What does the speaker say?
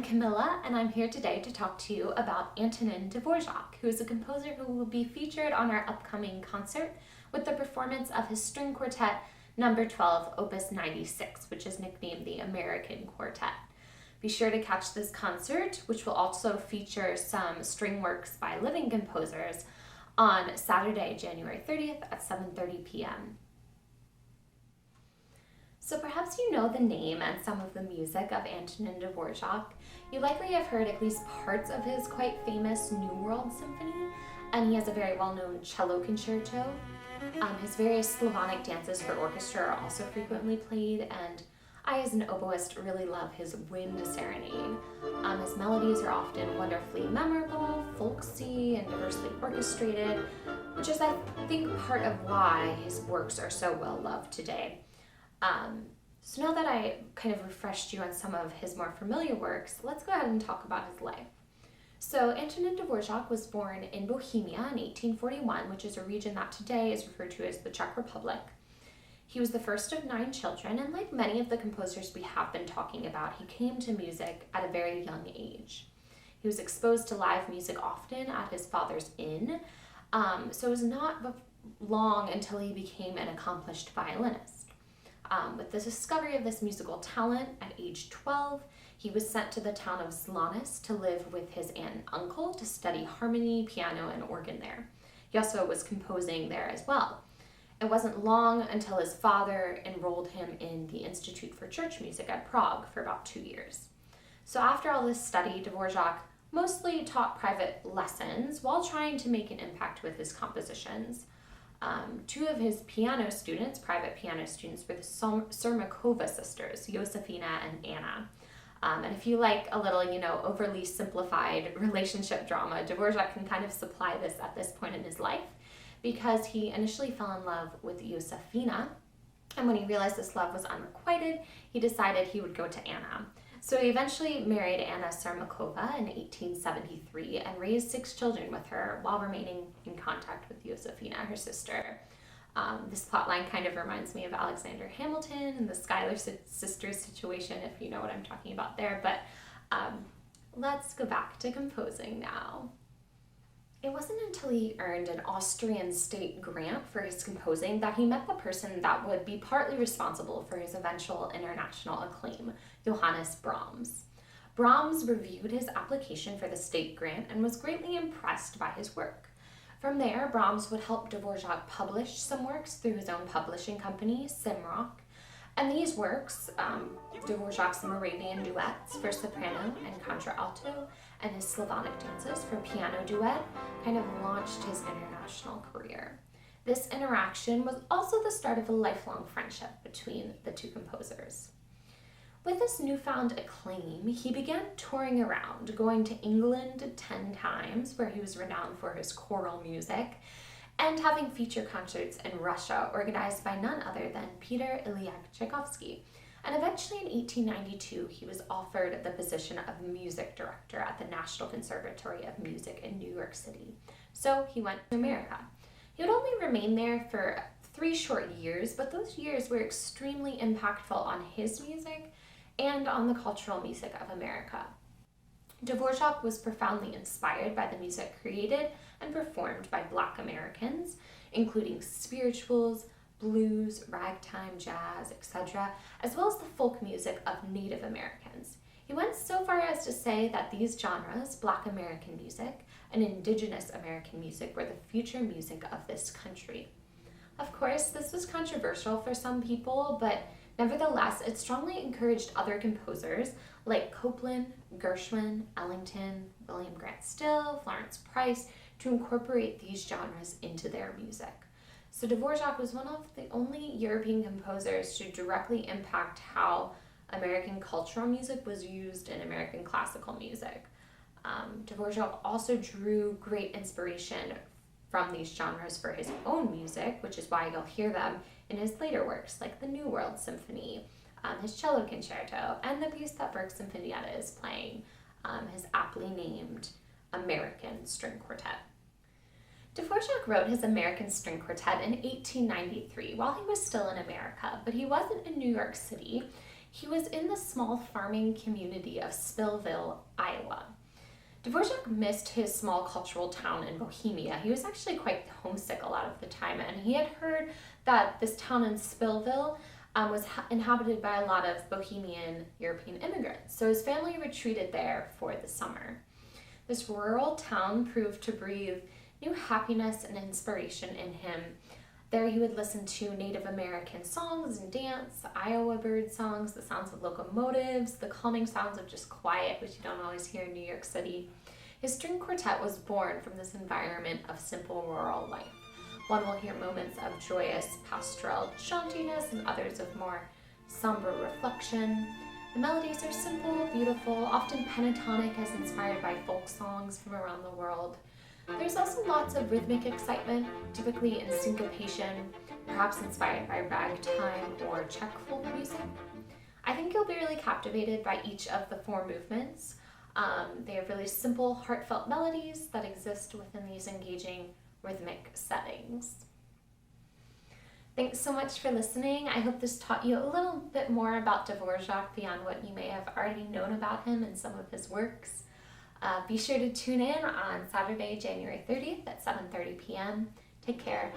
Camilla, and I'm here today to talk to you about Antonin Dvorak, who is a composer who will be featured on our upcoming concert with the performance of his string quartet number 12, opus 96, which is nicknamed the American Quartet. Be sure to catch this concert, which will also feature some string works by living composers, on Saturday, January 30th at 7:30 p.m. So perhaps you know the name and some of the music of Antonin Dvorak. You likely have heard at least parts of his quite famous New World Symphony, and he has a very well-known cello concerto. His various Slavonic dances for orchestra are also frequently played, and I, as an oboist, really love his Wind Serenade. His melodies are often wonderfully memorable, folksy, and diversely orchestrated, which is, I think, part of why his works are so well loved today. So now that I kind of refreshed you on some of his more familiar works, let's go ahead and talk about his life. So Antonin Dvorak was born in Bohemia in 1841, which is a region that today is referred to as the Czech Republic. He was the first of 9 children, and like many of the composers we have been talking about, he came to music at a very young age. He was exposed to live music often at his father's inn, so it was not long until he became an accomplished violinist. With the discovery of this musical talent at age 12, he was sent to the town of Slanis to live with his aunt and uncle to study harmony, piano, and organ there. He also was composing there as well. It wasn't long until his father enrolled him in the Institute for Church Music at Prague for about 2 years. So after all this study, Dvorak mostly taught private lessons while trying to make an impact with his compositions. 2 of his piano students, private piano students, were the Surmakova sisters, Josefina and Anna. And if you like a little, overly simplified relationship drama, Dvorak can kind of supply this at this point in his life, because he initially fell in love with Josefina, and when he realized this love was unrequited, he decided he would go to Anna. So he eventually married Anna Surmakova in 1873 and raised 6 children with her while remaining in contact with Josefina, her sister. This plotline kind of reminds me of Alexander Hamilton and the Schuyler sisters situation, if you know what I'm talking about there. But let's go back to composing now. It wasn't until he earned an Austrian state grant for his composing that he met the person that would be partly responsible for his eventual international acclaim, Johannes Brahms. Brahms reviewed his application for the state grant and was greatly impressed by his work. From there, Brahms would help Dvorak publish some works through his own publishing company, Simrock. And these works, Dvorak's Moravian duets for soprano and contralto, and his Slavonic dances for piano duet, kind of launched his international career. This interaction was also the start of a lifelong friendship between the 2 composers. With this newfound acclaim, he began touring around, going to England 10 times, where he was renowned for his choral music, and having feature concerts in Russia organized by none other than Peter Ilyich Tchaikovsky. And eventually in 1892, he was offered the position of music director at the National Conservatory of Music in New York City. So he went to America. He would only remain there for 3 short years, but those years were extremely impactful on his music and on the cultural music of America. Dvorak was profoundly inspired by the music created and performed by Black Americans, including spirituals, blues, ragtime, jazz, etc., as well as the folk music of Native Americans. He went so far as to say that these genres, Black American music and Indigenous American music, were the future music of this country. Of course, this was controversial for some people, but nevertheless, it strongly encouraged other composers like Copland, Gershwin, Ellington, William Grant Still, Florence Price to incorporate these genres into their music. So Dvorak was one of the only European composers to directly impact how American cultural music was used in American classical music. Dvorak also drew great inspiration from these genres for his own music, which is why you'll hear them in his later works, like the New World Symphony, his cello concerto, and the piece that Berks Sinfonietta is playing, his aptly named American String Quartet. Dvorak wrote his American String Quartet in 1893 while he was still in America, but he wasn't in New York City. He was in the small farming community of Spillville, Iowa. Dvorak missed his small cultural town in Bohemia. He was actually quite homesick a lot of the time, and he had heard that this town in Spillville was inhabited by a lot of Bohemian European immigrants. So his family retreated there for the summer. This rural town proved to breathe new happiness and inspiration in him. There he would listen to Native American songs and dance, Iowa bird songs, the sounds of locomotives, the calming sounds of just quiet, which you don't always hear in New York City. His string quartet was born from this environment of simple rural life. One will hear moments of joyous pastoral jauntiness and others of more somber reflection. The melodies are simple, beautiful, often pentatonic as inspired by folk songs from around the world. There's also lots of rhythmic excitement, typically in syncopation, perhaps inspired by ragtime or Czech folk music. I think you'll be really captivated by each of the 4 movements. They have really simple, heartfelt melodies that exist within these engaging rhythmic settings. Thanks so much for listening. I hope this taught you a little bit more about Dvorak beyond what you may have already known about him and some of his works. Be sure to tune in on Saturday, January 30th at 7:30 p.m. Take care.